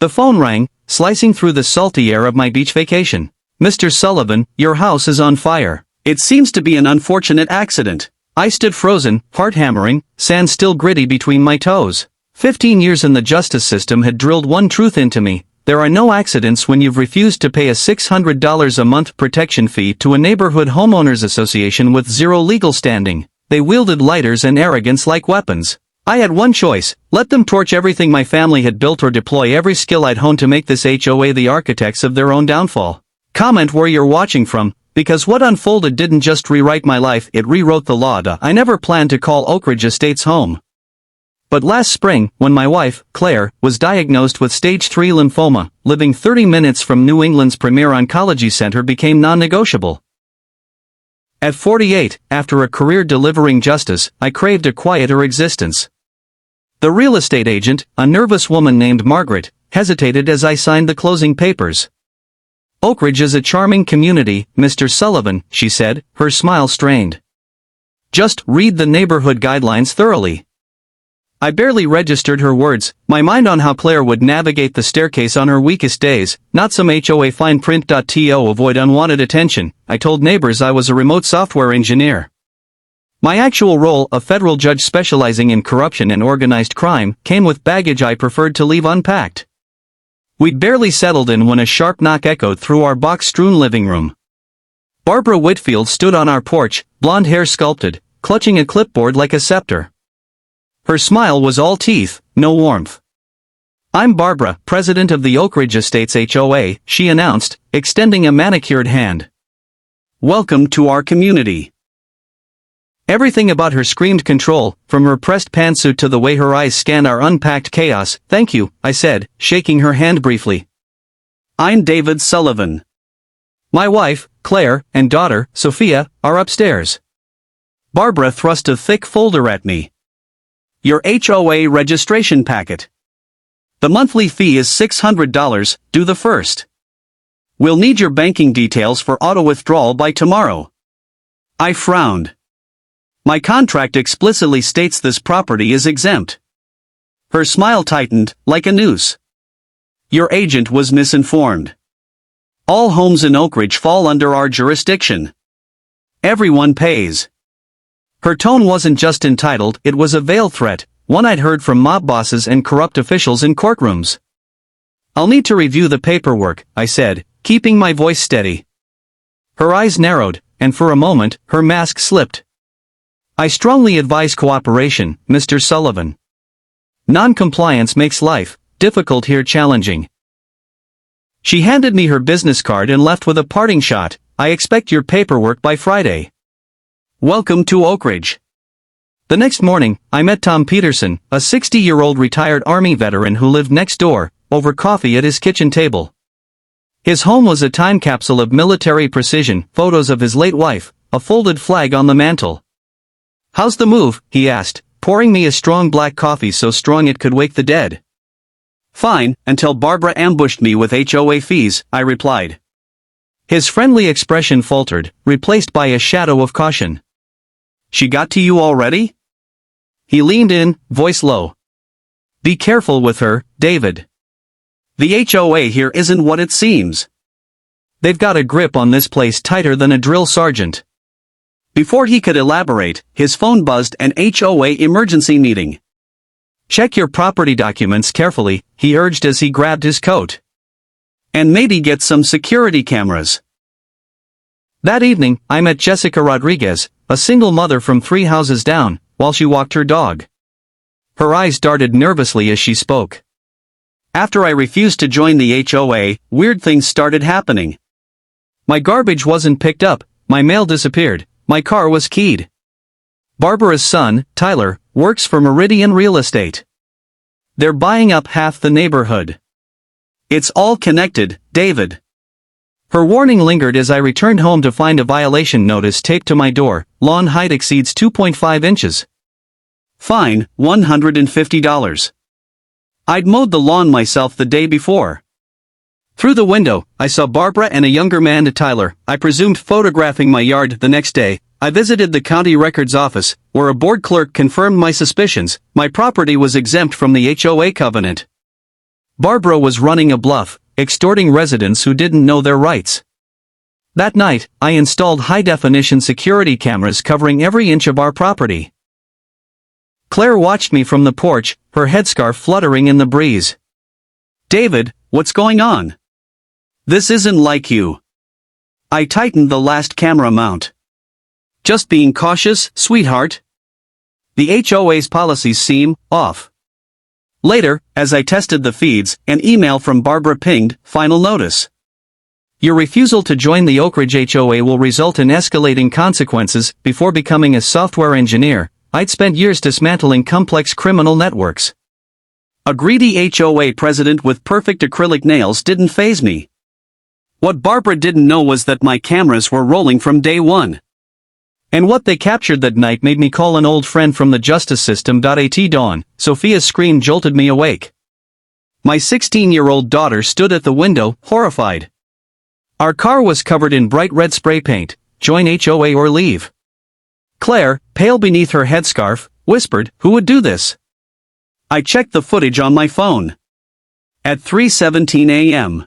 The phone rang, slicing through the salty air of my beach vacation. "Mr. Sullivan, your house is on fire." "It seems to be an unfortunate accident." I stood frozen, heart hammering, sand still gritty between my toes. 15 years in the justice system had drilled one truth into me: there are no accidents when you've refused to pay a $600 a month protection fee to a neighborhood homeowners association with zero legal standing. They wielded lighters and arrogance like weapons. I had one choice: let them torch everything my family had built or deploy every skill I'd honed to make this HOA the architects of their own downfall. Comment where you're watching from, because what unfolded didn't just rewrite my life, it rewrote the law. I never planned to call Oakridge Estates home. But last spring, when my wife, Claire, was diagnosed with stage 3 lymphoma, living 30 minutes from New England's premier oncology center became non-negotiable. At 48, after a career delivering justice, I craved a quieter existence. The real estate agent, a nervous woman named Margaret, hesitated as I signed the closing papers. "Oakridge is a charming community, Mr. Sullivan," she said, her smile strained. "Just read the neighborhood guidelines thoroughly." I barely registered her words, my mind on how Claire would navigate the staircase on her weakest days, not some HOA fine print. To avoid unwanted attention, I told neighbors I was a remote software engineer. My actual role, a federal judge specializing in corruption and organized crime, came with baggage I preferred to leave unpacked. We'd barely settled in when a sharp knock echoed through our box-strewn living room. Barbara Whitfield stood on our porch, blonde hair sculpted, clutching a clipboard like a scepter. Her smile was all teeth, no warmth. "I'm Barbara, president of the Oakridge Estates HOA," she announced, extending a manicured hand. "Welcome to our community." Everything about her screamed control, from her pressed pantsuit to the way her eyes scanned our unpacked chaos. "Thank you," I said, shaking her hand briefly. "I'm David Sullivan. My wife, Claire, and daughter, Sophia, are upstairs." Barbara thrust a thick folder at me. "Your HOA registration packet. The monthly fee is $600, due the 1st. We'll need your banking details for auto withdrawal by tomorrow." I frowned. "My contract explicitly states this property is exempt." Her smile tightened, like a noose. "Your agent was misinformed. All homes in Oakridge fall under our jurisdiction. Everyone pays." Her tone wasn't just entitled, it was a veiled threat, one I'd heard from mob bosses and corrupt officials in courtrooms. "I'll need to review the paperwork," I said, keeping my voice steady. Her eyes narrowed, and for a moment, her mask slipped. "I strongly advise cooperation, Mr. Sullivan. Non-compliance makes life, difficult here, challenging." She handed me her business card and left with a parting shot. "I expect your paperwork by Friday. Welcome to Oakridge." The next morning, I met Tom Peterson, a 60-year-old retired Army veteran who lived next door, over coffee at his kitchen table. His home was a time capsule of military precision, photos of his late wife, a folded flag on the mantel. "How's the move?" he asked, pouring me a strong black coffee so strong it could wake the dead. "Fine, until Barbara ambushed me with HOA fees," I replied. His friendly expression faltered, replaced by a shadow of caution. "She got to you already?" He leaned in, voice low. "Be careful with her, David. The HOA here isn't what it seems. They've got a grip on this place tighter than a drill sergeant." Before he could elaborate, his phone buzzed: "An HOA emergency meeting." "Check your property documents carefully," he urged as he grabbed his coat. "And maybe get some security cameras." That evening, I met Jessica Rodriguez, a single mother from 3 houses down, while she walked her dog. Her eyes darted nervously as she spoke. "After I refused to join the HOA, weird things started happening. My garbage wasn't picked up, my mail disappeared, my car was keyed. Barbara's son, Tyler, works for Meridian Real Estate. They're buying up half the neighborhood. It's all connected, David." Her warning lingered as I returned home to find a violation notice taped to my door: lawn height exceeds 2.5 inches. Fine, $150. I'd mowed the lawn myself the day before. Through the window, I saw Barbara and a younger man, Tyler, I presumed, photographing my yard. The next day, I visited the county records office, where a board clerk confirmed my suspicions: my property was exempt from the HOA covenant. Barbara was running a bluff, extorting residents who didn't know their rights. That night, I installed high-definition security cameras covering every inch of our property. Claire watched me from the porch, her headscarf fluttering in the breeze. David, what's going on? This isn't like you. I tightened the last camera mount. Just being cautious, sweetheart. The HOA's policies seem off. Later, as I tested the feeds, an email from Barbara pinged, final notice. Your refusal to join the Oakridge HOA will result in escalating consequences. Before becoming a software engineer, I'd spent years dismantling complex criminal networks. A greedy HOA president with perfect acrylic nails didn't faze me. What Barbara didn't know was that my cameras were rolling from day one. And what they captured that night made me call an old friend from the justice system. At dawn, Sophia's scream jolted me awake. My 16-year-old daughter stood at the window, horrified. Our car was covered in bright red spray paint. Join HOA or leave. Claire, pale beneath her headscarf, whispered, who would do this? I checked the footage on my phone. At 3:17 a.m.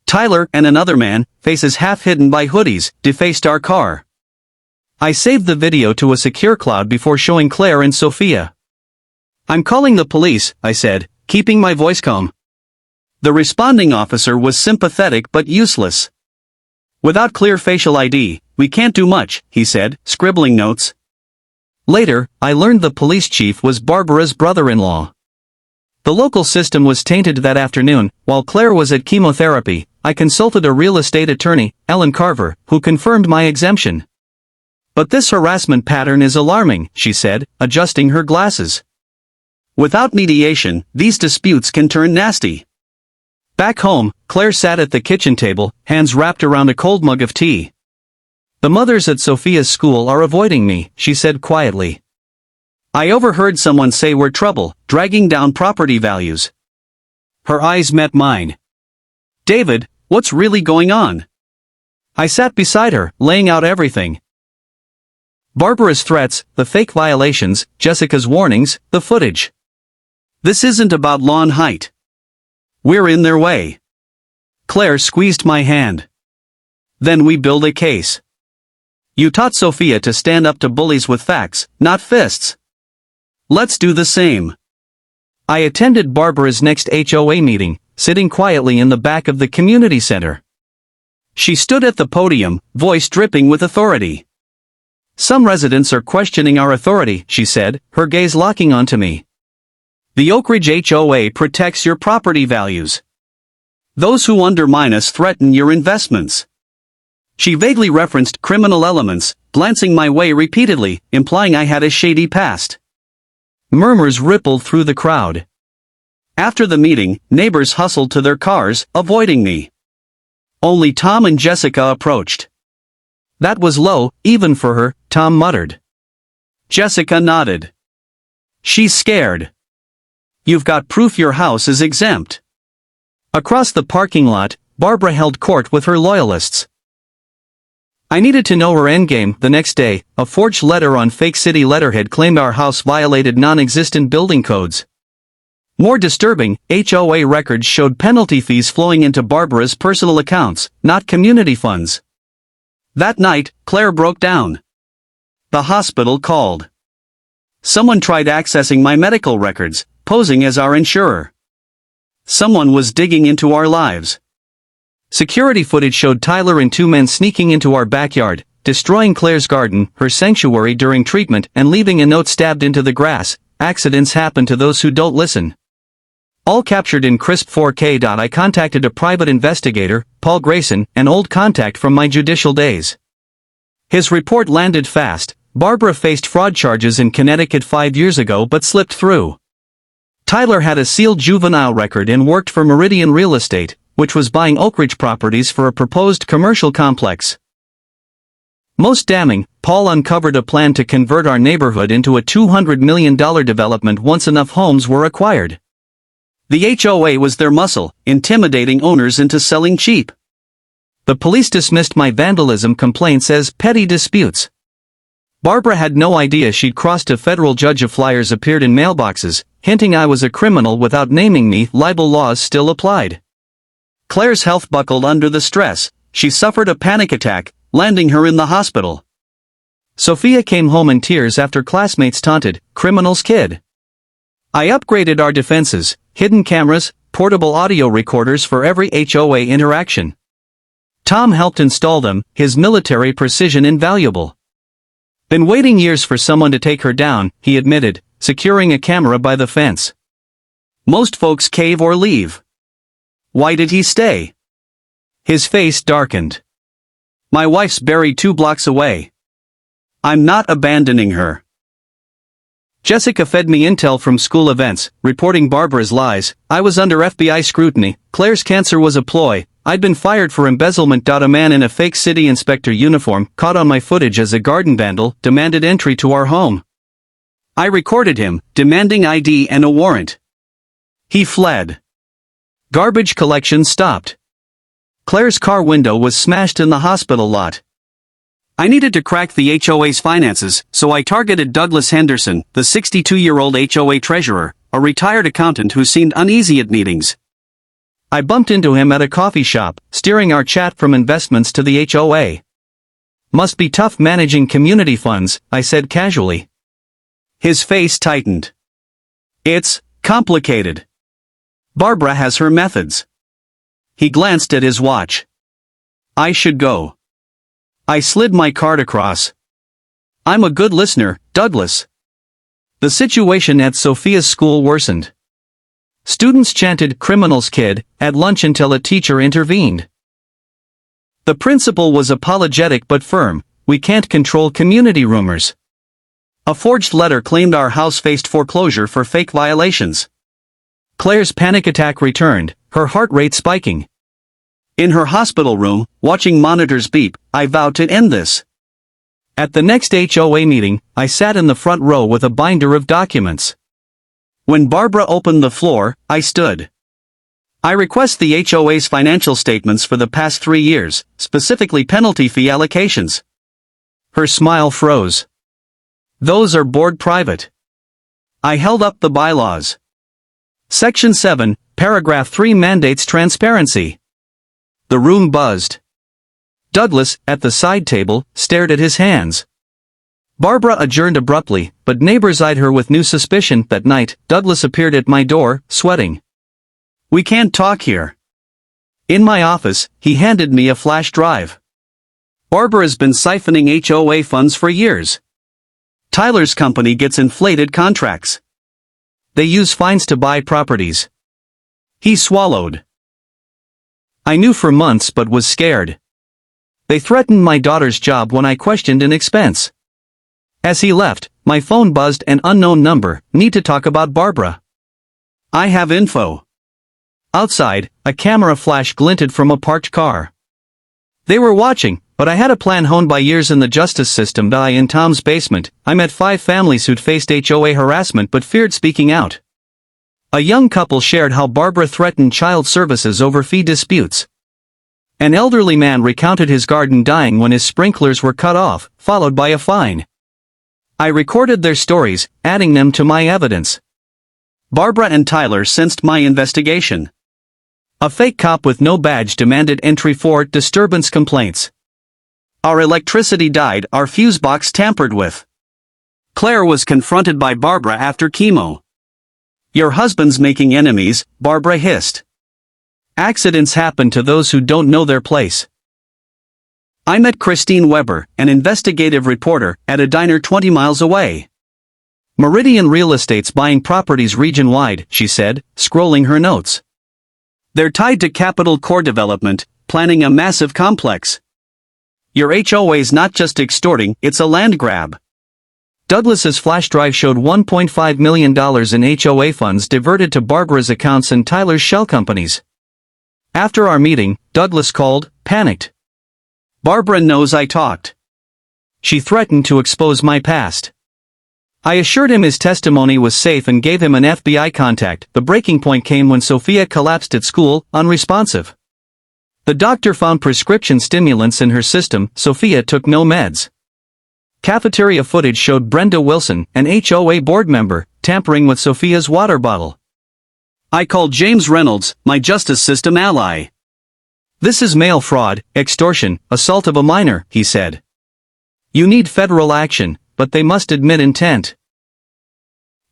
Tyler and another man, faces half hidden by hoodies, defaced our car. I saved the video to a secure cloud before showing Claire and Sophia. I'm calling the police, I said, keeping my voice calm. The responding officer was sympathetic but useless. Without clear facial ID, we can't do much, he said, scribbling notes. Later, I learned the police chief was Barbara's brother-in-law. The local system was tainted that afternoon. While Claire was at chemotherapy, I consulted a real estate attorney, Ellen Carver, who confirmed my exemption. But this harassment pattern is alarming, she said, adjusting her glasses. Without mediation, these disputes can turn nasty. Back home, Claire sat at the kitchen table, hands wrapped around a cold mug of tea. The mothers at Sophia's school are avoiding me, she said quietly. I overheard someone say we're trouble, dragging down property values. Her eyes met mine. David, what's really going on? I sat beside her, laying out everything. Barbara's threats, the fake violations, Jessica's warnings, the footage. This isn't about lawn height. We're in their way. Claire squeezed my hand. Then we build a case. You taught Sophia to stand up to bullies with facts, not fists. Let's do the same. I attended Barbara's next HOA meeting, sitting quietly in the back of the community center. She stood at the podium, voice dripping with authority. Some residents are questioning our authority, she said, her gaze locking onto me. The Oakridge HOA protects your property values. Those who undermine us threaten your investments. She vaguely referenced criminal elements, glancing my way repeatedly, implying I had a shady past. Murmurs rippled through the crowd. After the meeting, neighbors hustled to their cars, avoiding me. Only Tom and Jessica approached. That was low, even for her, Tom muttered. Jessica nodded. She's scared. You've got proof your house is exempt. Across the parking lot, Barbara held court with her loyalists. I needed to know her endgame. The next day, a forged letter on fake city letterhead claimed our house violated non-existent building codes. More disturbing, HOA records showed penalty fees flowing into Barbara's personal accounts, not community funds. That night, Claire broke down. The hospital called. Someone tried accessing my medical records, posing as our insurer. Someone was digging into our lives. Security footage showed Tyler and two men sneaking into our backyard, destroying Claire's garden, her sanctuary during treatment, and leaving a note stabbed into the grass. Accidents happen to those who don't listen. All captured in crisp 4K. I contacted a private investigator, Paul Grayson, an old contact from my judicial days. His report landed fast. Barbara faced fraud charges in Connecticut 5 years ago but slipped through. Tyler had a sealed juvenile record and worked for Meridian Real Estate, which was buying Oakridge properties for a proposed commercial complex. Most damning, Paul uncovered a plan to convert our neighborhood into a $200 million development once enough homes were acquired. The HOA was their muscle, intimidating owners into selling cheap. The police dismissed my vandalism complaints as petty disputes. Barbara had no idea she'd crossed a federal judge. Of flyers appeared in mailboxes, hinting I was a criminal without naming me. Libel laws still applied. Claire's health buckled under the stress. She suffered a panic attack, landing her in the hospital. Sophia came home in tears after classmates taunted, "Criminal's kid." I upgraded our defenses, hidden cameras, portable audio recorders for every HOA interaction. Tom helped install them, his military precision invaluable. Been waiting years for someone to take her down, he admitted, securing a camera by the fence. Most folks cave or leave. Why did he stay? His face darkened. My wife's buried 2 blocks away. I'm not abandoning her. Jessica fed me intel from school events, reporting Barbara's lies. I was under FBI scrutiny. Claire's cancer was a ploy. I'd been fired for embezzlement. A man in a fake city inspector uniform, caught on my footage as a garden vandal, demanded entry to our home. I recorded him, demanding ID and a warrant. He fled. Garbage collection stopped. Claire's car window was smashed in the hospital lot. I needed to crack the HOA's finances, so I targeted Douglas Henderson, the 62-year-old HOA treasurer, a retired accountant who seemed uneasy at meetings. I bumped into him at a coffee shop, steering our chat from investments to the HOA. "Must be tough managing community funds," I said casually. His face tightened. "It's complicated. Barbara has her methods." He glanced at his watch. "I should go." I slid my card across. "I'm a good listener, Douglas." The situation at Sophia's school worsened. Students chanted "Criminal's kid" at lunch until a teacher intervened. The principal was apologetic but firm. "We can't control community rumors." A forged letter claimed our house faced foreclosure for fake violations. Claire's panic attack returned, her heart rate spiking. In her hospital room, watching monitors beep, I vowed to end this. At the next HOA meeting, I sat in the front row with a binder of documents. When Barbara opened the floor, I stood. "I request the HOA's financial statements for the past 3 years, specifically penalty fee allocations." Her smile froze. "Those are board private." I held up the bylaws. Section 7, Paragraph 3 mandates transparency. The room buzzed. Douglas, at the side table, stared at his hands. Barbara adjourned abruptly, but neighbors eyed her with new suspicion. That night, Douglas appeared at my door, sweating. "We can't talk here." In my office, he handed me a flash drive. "Barbara's been siphoning HOA funds for years. Tyler's company gets inflated contracts. They use fines to buy properties." He swallowed. I knew for months but was scared. They threatened my daughter's job when I questioned an expense. As he left, my phone buzzed. An unknown number. "Need to talk about Barbara." "I have info." Outside, a camera flash glinted from a parked car. They were watching, but I had a plan honed by years in the justice system. In Tom's basement, I met 5 families who'd faced HOA harassment but feared speaking out. A young couple shared how Barbara threatened child services over fee disputes. An elderly man recounted his garden dying when his sprinklers were cut off, followed by a fine. I recorded their stories, adding them to my evidence. Barbara and Tyler sensed my investigation. A fake cop with no badge demanded entry for disturbance complaints. Our electricity died, our fuse box tampered with. Claire was confronted by Barbara after chemo. "Your husband's making enemies," Barbara hissed. Accidents happen to those who don't know their place. I met Christine Weber, an investigative reporter, at a diner 20 miles away. "Meridian Real Estate's buying properties region-wide," she said, scrolling her notes. "They're tied to Capital Core Development, planning a massive complex. Your HOA's not just extorting, it's a land grab." Douglas's flash drive showed $1.5 million in HOA funds diverted to Barbara's accounts and Tyler's shell companies. After our meeting, Douglas called, panicked. "Barbara knows I talked. She threatened to expose my past." I assured him his testimony was safe and gave him an FBI contact. The breaking point came when Sophia collapsed at school, unresponsive. The doctor found prescription stimulants in her system. Sophia took no meds. Cafeteria footage showed Brenda Wilson, an HOA board member, tampering with Sophia's water bottle. I called James Reynolds, my justice system ally. This is mail fraud, extortion, assault of a minor, he said. You need federal action, but they must admit intent.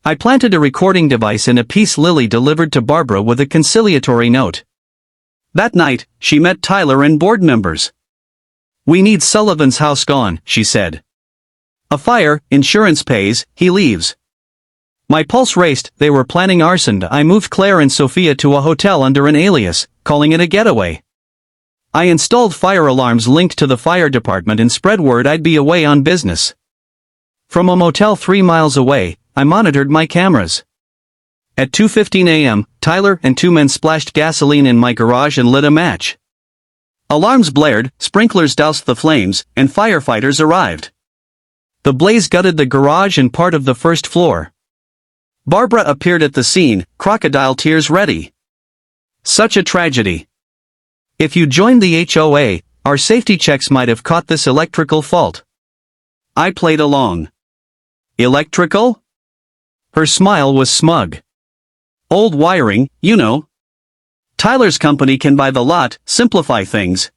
I planted a recording device in a peace lily delivered to Barbara with a conciliatory note. That night, she met Tyler and board members. We need Sullivan's house gone, she said. A fire, insurance pays, he leaves. My pulse raced. They were planning arson. I moved Claire and Sophia to a hotel under an alias, calling it a getaway. I installed fire alarms linked to the fire department and spread word I'd be away on business. From a motel 3 miles away, I monitored my cameras. At 2:15 a.m., Tyler and 2 men splashed gasoline in my garage and lit a match. Alarms blared, sprinklers doused the flames, and firefighters arrived. The blaze gutted the garage and part of the first floor. Barbara appeared at the scene, crocodile tears ready. Such a tragedy. If you joined the HOA, our safety checks might have caught this electrical fault. I played along. Electrical? Her smile was smug. Old wiring, you know. Tyler's company can buy the lot, simplify things.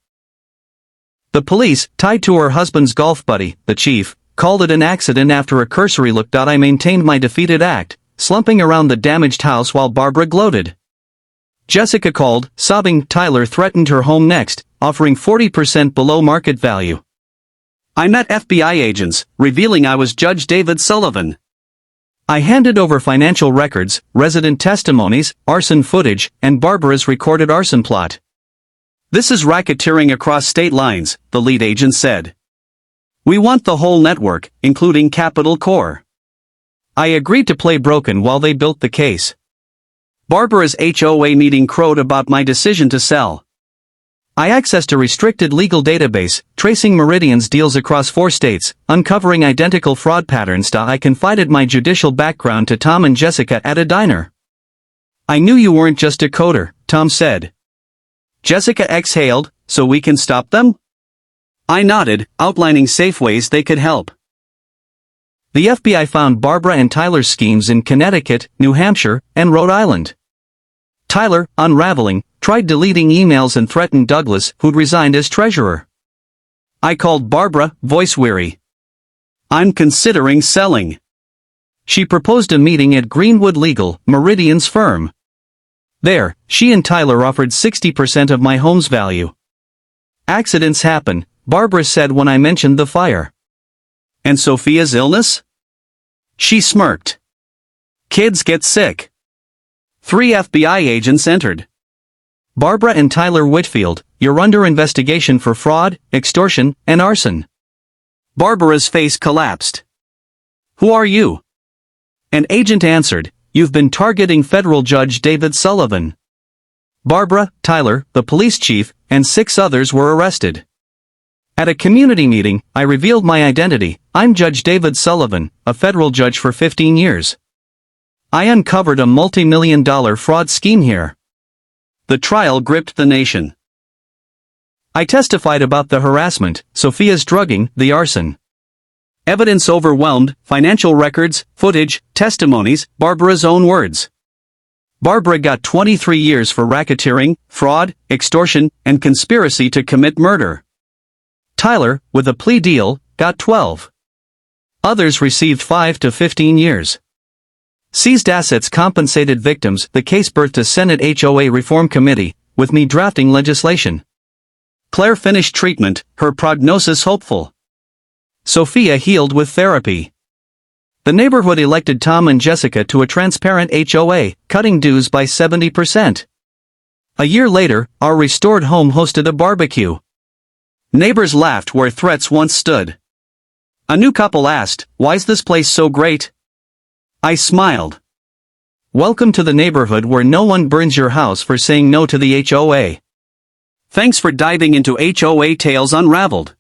The police, tied to her husband's golf buddy, the chief, called it an accident after a cursory look. I maintained my defeated act, slumping around the damaged house while Barbara gloated. Jessica called, sobbing. Tyler threatened her home next, offering 40% below market value. I met FBI agents, revealing I was Judge David Sullivan. I handed over financial records, resident testimonies, arson footage, and Barbara's recorded arson plot. This is racketeering across state lines, the lead agent said. We want the whole network, including Capital Corp. I agreed to play broken while they built the case. Barbara's HOA meeting crowed about my decision to sell. I accessed a restricted legal database, tracing Meridian's deals across 4 states, uncovering identical fraud patterns. I confided my judicial background to Tom and Jessica at a diner. I knew you weren't just a coder, Tom said. Jessica exhaled, so we can stop them? I nodded, outlining safe ways they could help. The FBI found Barbara and Tyler's schemes in Connecticut, New Hampshire, and Rhode Island. Tyler, unraveling, tried deleting emails and threatened Douglas, who'd resigned as treasurer. I called Barbara, voice-weary. I'm considering selling. She proposed a meeting at Greenwood Legal, Meridian's firm. There, she and Tyler offered 60% of my home's value. Accidents happen, Barbara said when I mentioned the fire. And Sophia's illness? She smirked. Kids get sick. 3 FBI agents entered. Barbara and Tyler Whitfield, you're under investigation for fraud, extortion, and arson. Barbara's face collapsed. Who are you? An agent answered, you've been targeting Federal Judge David Sullivan. Barbara, Tyler, the police chief, and 6 others were arrested. At a community meeting, I revealed my identity. I'm Judge David Sullivan, a federal judge for 15 years. I uncovered a multi-million-dollar fraud scheme here. The trial gripped the nation. I testified about the harassment, Sophia's drugging, the arson. Evidence overwhelmed, financial records, footage, testimonies, Barbara's own words. Barbara got 23 years for racketeering, fraud, extortion, and conspiracy to commit murder. Tyler, with a plea deal, got 12. Others received 5 to 15 years. Seized assets compensated victims. The case birthed a Senate HOA reform committee, with me drafting legislation. Claire finished treatment, her prognosis hopeful. Sophia healed with therapy. The neighborhood elected Tom and Jessica to a transparent HOA, cutting dues by 70%. A year later, our restored home hosted a barbecue. Neighbors laughed where threats once stood. A new couple asked, "Why's this place so great?" I smiled. Welcome to the neighborhood where no one burns your house for saying no to the HOA. Thanks for diving into HOA Tales Unraveled.